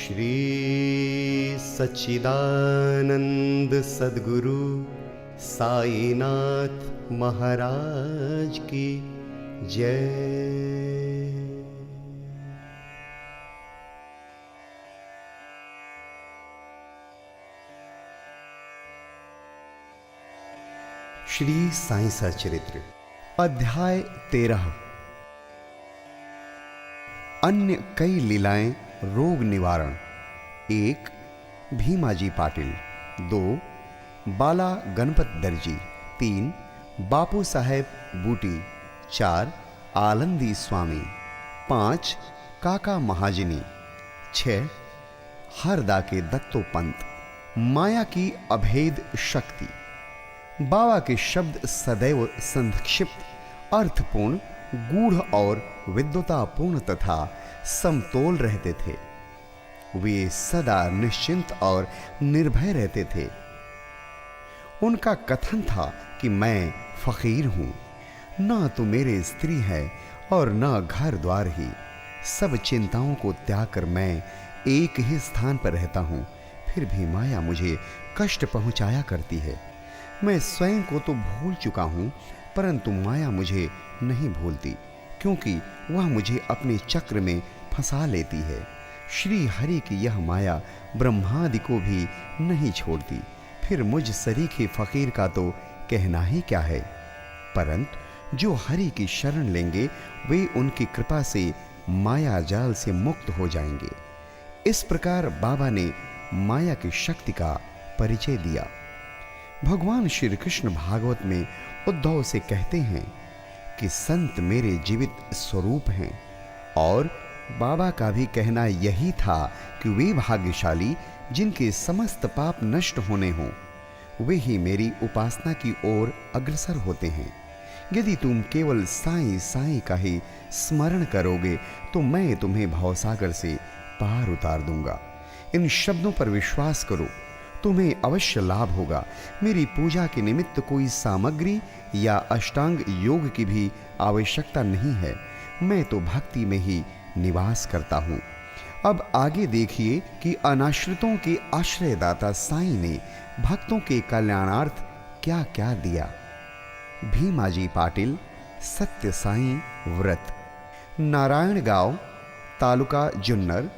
श्री सच्चिदानंद सद्गुरु साईनाथ महाराज की जय। श्री साईं सचरित्र अध्याय 13। अन्य कई लीलाएं रोग निवारण। 1 भीमाजी पाटिल। 2 बाला गणपत दर्जी। 3 बापू साहेब बूटी। 4 आलंदी स्वामी। 5 काका महाजनी। 6 हरदा के दत्तो पंत। माया की अभेद शक्ति। बाबा के शब्द सदैव संक्षिप्त, अर्थपूर्ण, गूढ़ और विद्वतापूर्ण तथा समतोल रहते थे। वे सदा निश्चिंत और निर्भय रहते थे। उनका कथन था कि मैं फकीर हूं, ना तो मेरे स्त्री है और ना घर द्वार ही। सब चिंताओं को त्याग कर मैं एक ही स्थान पर रहता हूं, फिर भी माया मुझे कष्ट पहुंचाया करती है। मैं स्वयं को तो भूल चुका हूं, परंतु माया मुझे नहीं भूलती, क्योंकि वह मुझे अपने चक्र में फंसा लेती है। श्री हरि की यह माया ब्रह्मादि को भी नहीं छोड़ती, फिर मुझ सरीखे फकीर का तो कहना ही क्या है। परंतु जो हरि की शरण लेंगे वे उनकी कृपा से माया जाल से मुक्त हो जाएंगे। इस प्रकार बाबा ने माया की शक्ति का परिचय दिया। भगवान श्री कृष्ण भागवत में उद्धव से कहते हैं कि संत मेरे जीवित स्वरूप हैं, और बाबा का भी कहना यही था कि वे भाग्यशाली जिनके समस्त पाप नष्ट होने हों, वे ही मेरी उपासना की ओर अग्रसर होते हैं। यदि तुम केवल साईं साईं का ही स्मरण करोगे तो मैं तुम्हें भवसागर से पार उतार दूंगा। इन शब्दों पर विश्वास करो, तुम्हें अवश्य लाभ होगा। मेरी पूजा के निमित्त कोई सामग्री या अष्टांग योग की भी आवश्यकता नहीं है, मैं तो भक्ति में ही निवास करता हूँ। अब आगे देखिए कि अनाश्रितों के आश्रयदाता साईं ने भक्तों के कल्याणार्थ क्या क्या दिया। भीमाजी पाटिल सत्य साईं व्रत। नारायणगांव, तालुका जुन्नर,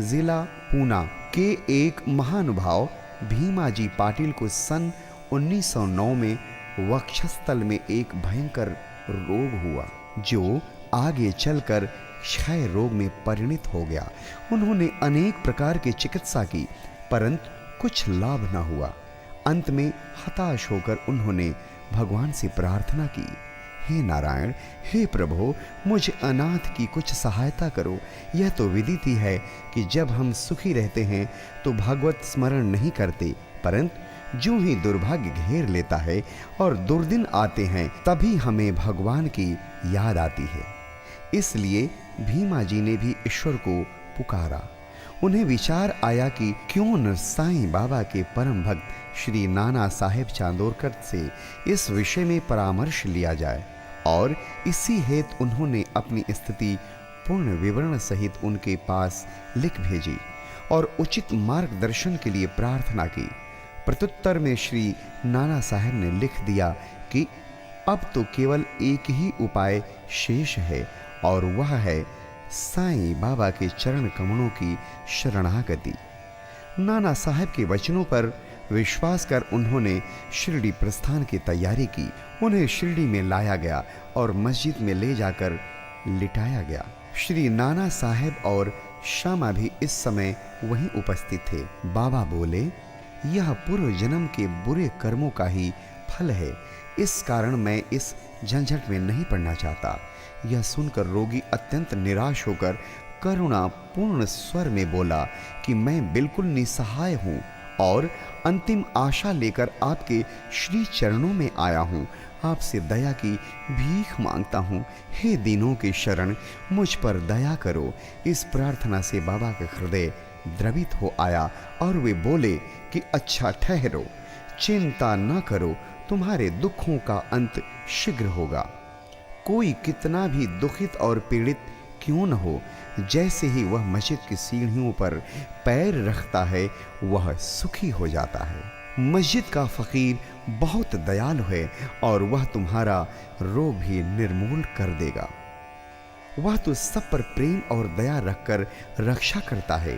जिला पूना के एक महानुभाव भीमाजी पाटिल को सन 1909 में वक्षस्थल में एक भयंकर रोग हुआ, जो आगे चलकर क्षय रोग में परिणत हो गया। उन्होंने अनेक प्रकार की चिकित्सा की, परंतु कुछ लाभ न हुआ। अंत में हताश होकर उन्होंने भगवान से प्रार्थना की, हे नारायण, हे प्रभु, मुझ अनाथ की कुछ सहायता करो। यह तो विदित ही है कि जब हम सुखी रहते हैं तो भगवत स्मरण नहीं करते, परंतु जो ही दुर्भाग्य घेर लेता है और दुर्दिन आते हैं तभी हमें भगवान की याद आती है। इसलिए भीमा जी ने भी ईश्वर को पुकारा। उन्हें विचार आया कि क्यों न साईं बाबा के परम भक्त श्री नाना साहेब चांदोरकर से इस विषय में परामर्श लिया जाए, और इसी हेतु उन्होंने अपनी स्थिति पूर्ण विवरण सहित उनके पास लिख भेजी और उचित मार्गदर्शन के लिए प्रार्थना की। प्रत्युत्तर में श्री नाना साहेब ने लिख दिया कि अब तो केवल एक ही उपाय शेष है, और वह है साईं बाबा के चरण कमलों की शरणागति। नाना साहेब के वचनों पर विश्वास कर उन्होंने शिरडी प्रस्थान की तैयारी की। उन्हें शिरडी में लाया गया और मस्जिद में ले जाकर लिटाया गया। श्री नाना साहेब और श्यामा भी इस समय वहीं उपस्थित थे। बाबा बोले, यह पूर्व जन्म के बुरे कर्मों का ही फल है, इस कारण मैं इस झंझट में नहीं पड़ना चाहता। यह सुनकर रोगी अत्यंत निराश होकर करुणा पूर्ण स्वर में बोला कि मैं बिल्कुल निसहाय हूँ और अंतिम आशा लेकर आपके श्री चरणों में आया हूँ। आपसे दया की भीख मांगता हूँ। हे दीनों के शरण, मुझ पर दया करो। इस प्रार्थना से बाबा का हृदय द्रवित हो आया और वे बोले कि अच्छा ठहरो, चिंता न करो, तुम्हारे दुखों का अंत शीघ्र होगा। कोई कितना भी दुखित और पीड़ित क्यों न हो, जैसे ही वह मस्जिद की सीढ़ियों पर पैर रखता है वह सुखी हो जाता है। मस्जिद का फकीर बहुत दयालु है और वह तुम्हारा रोग भी निर्मूल कर देगा। वह तो सब पर प्रेम और दया रखकर रक्षा करता है।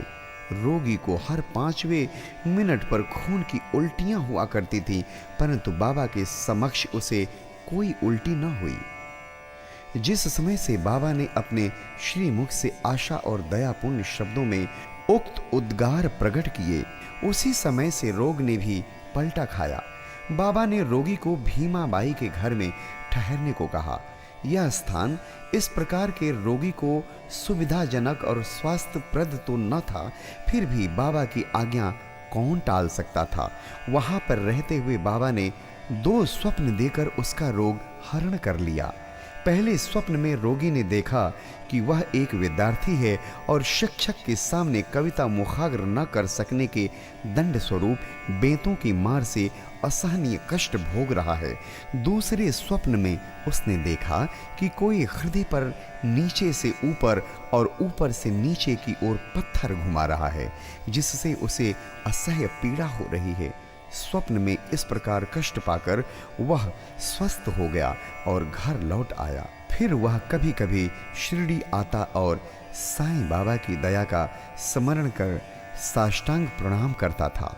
रोगी को हर 5वें मिनट पर खून की उल्टियां हुआ करती थी, परंतु बाबा के समक्ष उसे कोई उल्टी न हुई। जिस समय से बाबा ने अपने श्रीमुख से आशा और दयापूर्ण शब्दों में उक्त उद्गार प्रकट किए, उसी समय से रोग ने भी पलटा खाया। बाबा ने रोगी को भीमाबाई के घर में ठहरने को कहा। यह स्थान इस प्रकार के रोगी को सुविधाजनक और स्वास्थ्यप्रद तो न था, फिर भी बाबा की आज्ञा कौन टाल सकता था। वहां पर रहते हुए बाबा ने 2 स्वप्न देकर उसका रोग हरण कर लिया। पहले स्वप्न में रोगी ने देखा कि वह एक विद्यार्थी है और शिक्षक के सामने कविता मुखाग्र न कर सकने के दंड स्वरूप बेंतों की मार से असहनीय कष्ट भोग रहा है। दूसरे स्वप्न में उसने देखा कि कोई हृदय पर नीचे से ऊपर और ऊपर से नीचे की ओर पत्थर घुमा रहा है, जिससे उसे असह्य पीड़ा हो रही है। स्वप्न में इस प्रकार कष्ट पाकर वह स्वस्थ हो गया और घर लौट आया। फिर वह कभी कभी शिरडी आता और साईं बाबा की दया का स्मरण कर साष्टांग प्रणाम करता था।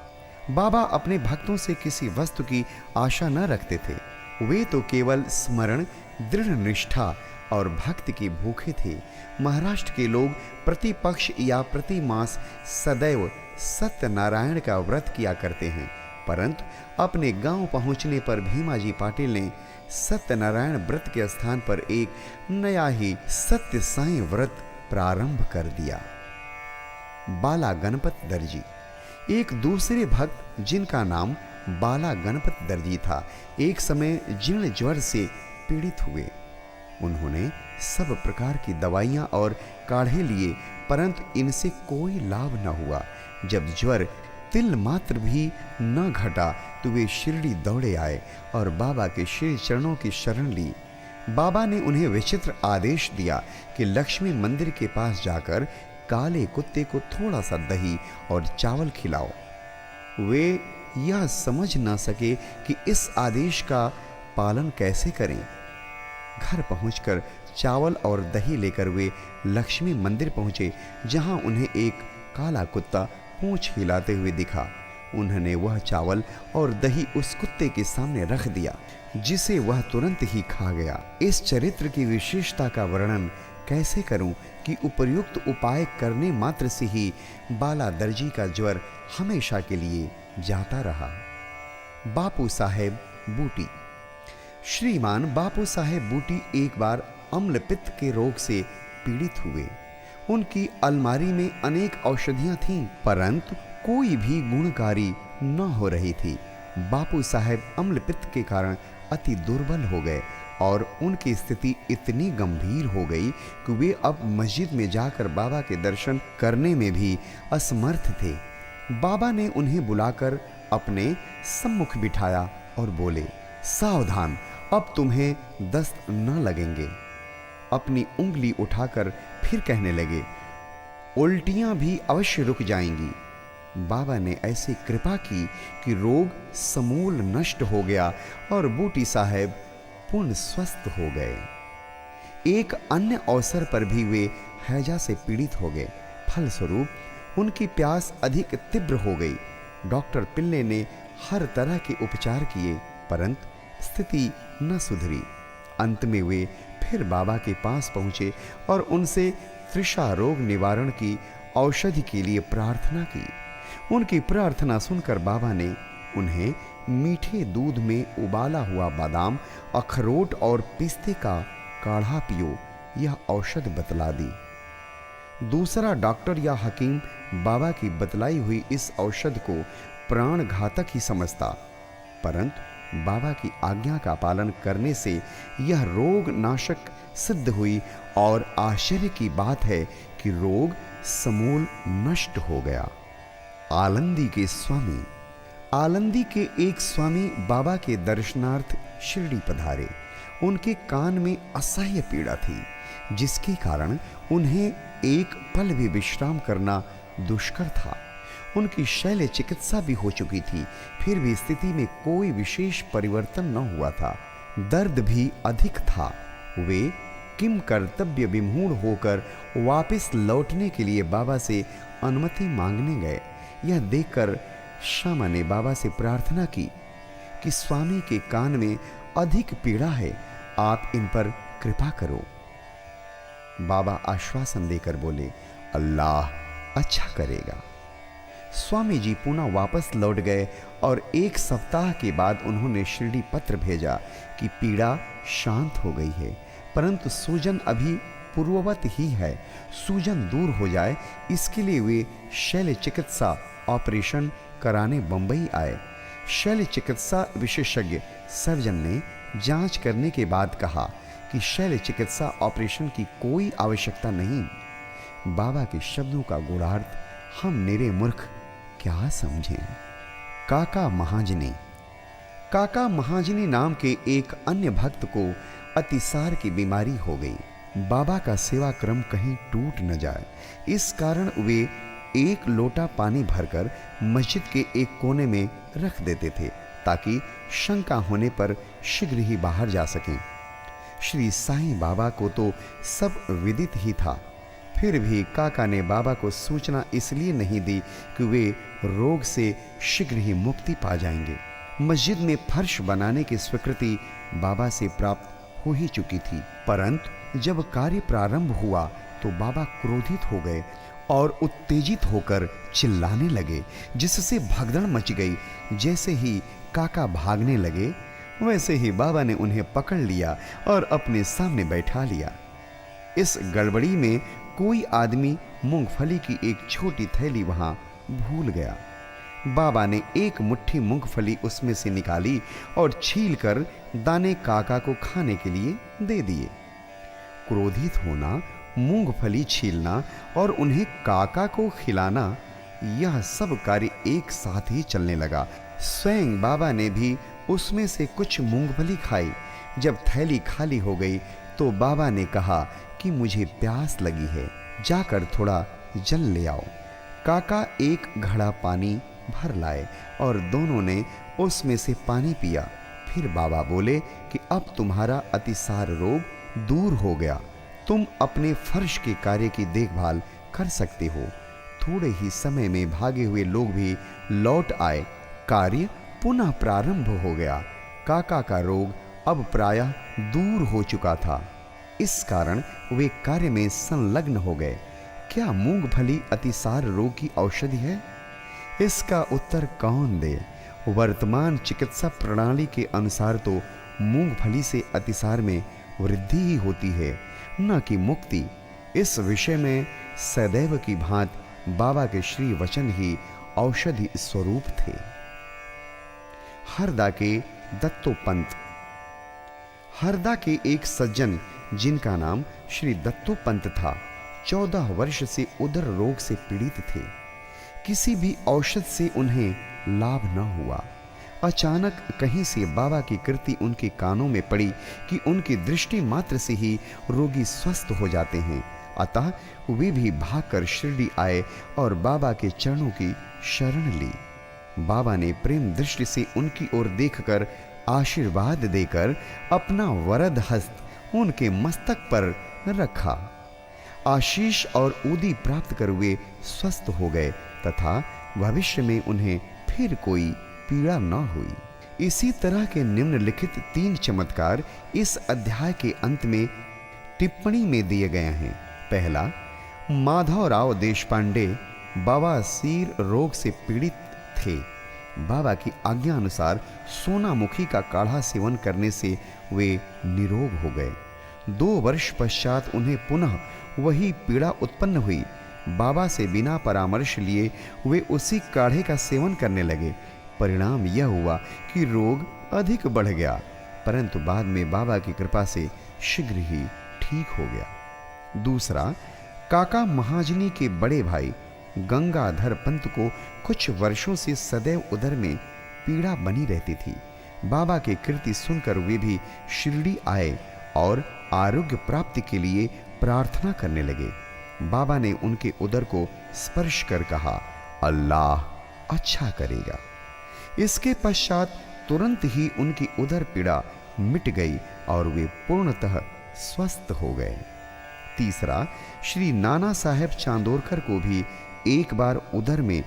बाबा अपने भक्तों से किसी वस्तु की आशा न रखते थे। वे तो केवल स्मरण, दृढ़ निष्ठा और भक्ति के भूखे थे। महाराष्ट्र के लोग प्रति पक्ष या प्रति मास सदैव सत्यनारायण का व्रत किया करते हैं, परंतु अपने गांव पहुंचने पर भीमाजी पाटिल ने सत्यनारायण व्रत के स्थान पर एक नया ही सत्य साईं व्रत प्रारंभ कर दिया। बाला गणपत दर्जी, एक दूसरे भक्त जिनका नाम बाला गणपत दर्जी था, एक समय जीर्ण ज्वर से पीड़ित हुए। उन्होंने सब प्रकार की दवाइयां और काढ़े लिए, परंतु इनसे कोई लाभ न हुआ। जब ज्वर तिल मात्र भी न घटा तो वे शिरडी दौड़े आए और बाबा के श्री चरणों की शरण ली। बाबा ने उन्हें विचित्र आदेश दिया कि लक्ष्मी मंदिर के पास जाकर काले कुत्ते को थोड़ा सा दही और चावल खिलाओ। वे यह समझ न सके कि इस आदेश का पालन कैसे करें। घर पहुंचकर चावल और दही लेकर वे लक्ष्मी मंदिर पहुंचे, जहां उन्हें एक काला कुत्ता पूंछ हिलाते हुए दिखा। उन्होंने वह चावल और दही उस कुत्ते के सामने रख दिया, जिसे वह तुरंत ही खा गया। इस चरित्र की विशेषता का वर्णन कैसे करूं कि उपर्युक्त उपाय करने मात्र से ही बाला दर्जी का ज्वर हमेशा के लिए जाता रहा। बापू साहेब बूटी। श्रीमान बापू साहेब बूटी एक बार अम्लपित्त के रोग से पीड़ित हुए। उनकी अलमारी में अनेक औषधियां थीं, परंतु कोई भी गुणकारी न हो रही थी। बापू साहेब अम्लपित्त के कारण अति दुर्बल हो गए और उनकी स्थिति इतनी गंभीर हो गई कि वे अब मस्जिद में जाकर बाबा के दर्शन करने में भी असमर्थ थे। बाबा ने उन्हें बुलाकर अपने सम्मुख बिठाया और बोले, सावधान, अब तुम्हें दस्त न लगेंगे। अपनी उंगली उठाकर फिर कहने लगे, उल्टियां भी अवश्य रुक जाएंगी। बाबा ने ऐसी कृपा की कि रोग समूल नष्ट हो गया और बूटी साहब पूर्ण स्वस्थ हो गए। एक अन्य अवसर पर भी वे हैजा से पीड़ित हो गए। फलस्वरूप उनकी प्यास अधिक तीव्र हो गई। डॉक्टर पिल्ले ने हर तरह के उपचार किए, परंतु स्थिति न सुधरी। अंत में वे फिर बाबा के पास पहुंचे और उनसे तृषा रोग निवारण की औषधि के लिए प्रार्थना की। उनकी प्रार्थना सुनकर बाबा ने उन्हें मीठे दूध में उबाला हुआ बादाम, अखरोट और पिस्ते का काढ़ा पियो, यह औषध बतला दी। दूसरा डॉक्टर या हकीम बाबा की बतलाई हुई इस औषध को प्राण घातक ही समझता, परंतु बाबा की आज्ञा का पालन करने से यह रोग नाशक सिद्ध हुई और आश्चर्य की बात है कि रोग समूल नष्ट हो गया। आलंदी के स्वामी। आलंदी के एक स्वामी बाबा के दर्शनार्थ शिरडी पधारे। उनके कान में असह्य पीड़ा थी, जिसके कारण उन्हें एक पल भी विश्राम करना दुष्कर था। उनकी शल्य चिकित्सा भी हो चुकी थी, फिर भी स्थिति में कोई विशेष परिवर्तन न हुआ था। दर्द भी अधिक था। वे किम कर्तव्य विमूढ़ होकर वापस लौटने के लिए बाबा से अनुमति मांगने गए। यह देखकर श्यामा ने बाबा से प्रार्थना की कि स्वामी के कान में अधिक पीड़ा है, आप इन पर कृपा करो। बाबा आश्वासन देकर बोले, अल्लाह अच्छा करेगा। स्वामी जी पुनः वापस लौट गए और 1 सप्ताह के बाद उन्होंने शिरडी पत्र भेजा कि पीड़ा शांत हो गई है, परंतु सूजन अभी पूर्ववत ही है। सूजन दूर हो जाए इसके लिए वे शल्य चिकित्सा ऑपरेशन कराने बंबई आए। शल्य चिकित्सा विशेषज्ञ सर्जन ने जांच करने के बाद कहा कि शल्य चिकित्सा ऑपरेशन की कोई आवश्यकता नहीं। बाबा के शब्दों का गूढ़ार्थ हम निरे मूर्ख क्या समझें। काका महाजनी नाम के एक अन्य भक्त को अतिसार की बीमारी हो गई। बाबा का सेवा क्रम कहीं टूट न जाए, इस कारण वे 1 लोटा पानी भरकर मस्जिद के एक कोने में रख देते थे ताकि शंका होने पर शीघ्र ही बाहर जा सकें। श्री साईं बाबा को तो सब विदित ही था, फिर भी काका ने बाबा को सूचना इसलिए नहीं दी कि वे रोग से शीघ्र ही मुक्ति पा जाएंगे। मस्जिद में फर्श बनाने की स्वीकृति बाबा से प्राप्त हो ही चुकी थी, परंतु जब कार्य प्रारंभ हुआ तो बाबा क्रोधित हो गए और उत्तेजित होकर चिल्लाने लगे, जिससे भगदड़ मच गई। जैसे ही काका भागने लगे वैसे ही बाबा ने उन्हें पकड़ लिया और अपने सामने बैठा लिया। इस गड़बड़ी में कोई आदमी मूंगफली की एक छोटी थैली वहां भूल गया। बाबा ने 1 मुट्ठी मूंगफली उसमें से निकाली और छीलकर दाने काका को खाने के लिए दे दिए। क्रोधित होना, मूंगफली छीलना और उन्हें काका को खिलाना, यह सब कार्य एक साथ ही चलने लगा। स्वयं बाबा ने भी उसमें से कुछ मूंगफली खाई। जब थैली खाली हो गई तो बाबा ने कहा कि मुझे प्यास लगी है, जाकर थोड़ा जल ले आओ। काका 1 घड़ा पानी भर लाए और दोनों ने उसमें से पानी पिया। फिर बाबा बोले कि अब तुम्हारा अतिसार रोग दूर हो गया, तुम अपने फर्श के कार्य की देखभाल कर सकते हो। थोड़े ही समय में भागे हुए लोग भी लौट आए। कार्य पुनः प्रारंभ हो गया। काका का रोग अब प्रायः दूर हो चुका था, इस कारण वे कार्य में संलग्न हो गए। क्या मूंगफली अतिसार रोग की औषधि है? इसका उत्तर कौन दे? वर्तमान चिकित्सा प्रणाली के अनुसार तो मूंगफली से अतिसार में वृद्धि ही होती है, न कि मुक्ति। इस विषय में सदैव की भांति बाबा के श्री वचन ही औषधि स्वरूप थे। हरदा के दत्तोपंत। हरदा के एक सज्जन जिनका नाम श्री दत्तोपंत था, 14 वर्ष से उदर रोग से पीड़ित थे। किसी भी औषध से उन्हें लाभ न हुआ। अचानक कहीं से बाबा की कृति उनके कानों में पड़ी कि उनकी दृष्टि मात्र से ही रोगी स्वस्थ हो जाते हैं। अतः वे भी भागकर शिरडी आए और बाबा के चरणों की शरण ली। बाबा ने प्रेम दृष्टि से उनकी ओर देखकर आशीर्वाद देकर अपना वरद हस्त उनके मस्तक पर रखा। आशीष और ऊदी प्राप्त कर वे स्वस्थ हो गए तथा भविष्य में उन्हें फिर कोई पीड़ा न हुई। इसी तरह के निम्नलिखित 3 चमत्कार इस अध्याय के अंत में टिप्पणी में दिए गए हैं। पहला, माधवराव देशपांडे बवासीर रोग से पीड़ित थे। बाबा की आज्ञा अनुसार सोनामुखी का काढ़ा सेवन करने से वे निरोग हो गए। 2 वर्ष पश्चात उन्हें पुनः वही पीड़ा उत्पन्न हुई। बाबा से बिना परामर्श लिए वे उसी काढ़े का सेवन करने लगे। परिणाम यह हुआ कि रोग अधिक बढ़ गया, परंतु बाद में बाबा की कृपा से शीघ्र ही ठीक हो गया। दूसरा, काका महाजनी के बड़े भाई गंगाधर पंत को कुछ वर्षों से सदैव उदर में पीड़ा बनी रहती थी। बाबा की कृति सुनकर वे भी शिरडी आए और आरोग्य प्राप्ति के लिए प्रार्थना करने लगे। बाबा ने उनके उदर को स्पर्श कर कहा, अल्लाह अच्छा करेगा। इसके पश्चात तुरंत ही उनकी उदर पीड़ा मिट गई और वे पूर्णतः स्वस्थ हो गए। तीसरा, श्री नाना साहेब चांदोरकर को भी एक बार उदर में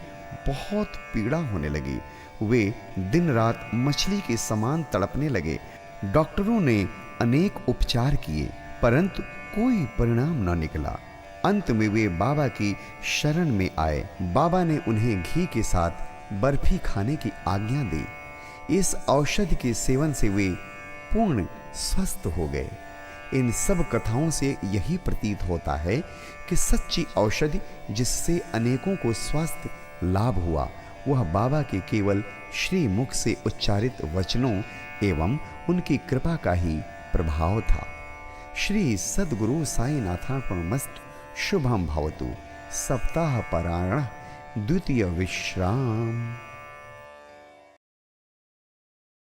बहुत पीड़ा होने लगी। वे दिन रात मछली के समान तड़पने लगे। डॉक्टरों ने अनेक उपचार किए, परंतु कोई परिणाम न निकला। अंत में वे बाबा की शरण में आए। बाबा ने उन्हें घी के साथ बर्फी खाने की आज्ञा दी। इस औषधि के सेवन से वे पूर्ण स्वस्थ हो गए। इन सब कथाओं से यही प्रतीत होता है कि सच्ची औषधि जिससे अनेकों को स्वास्थ्य लाभ हुआ, वह बाबा के केवल श्री मुख से उच्चारित वचनों एवं उनकी कृपा का ही प्रभाव था। श्री सद्गुरु साईनाथार्पणमस्तु। शुभम भवतु। सप्ताह पारायण द्वितीय विश्राम।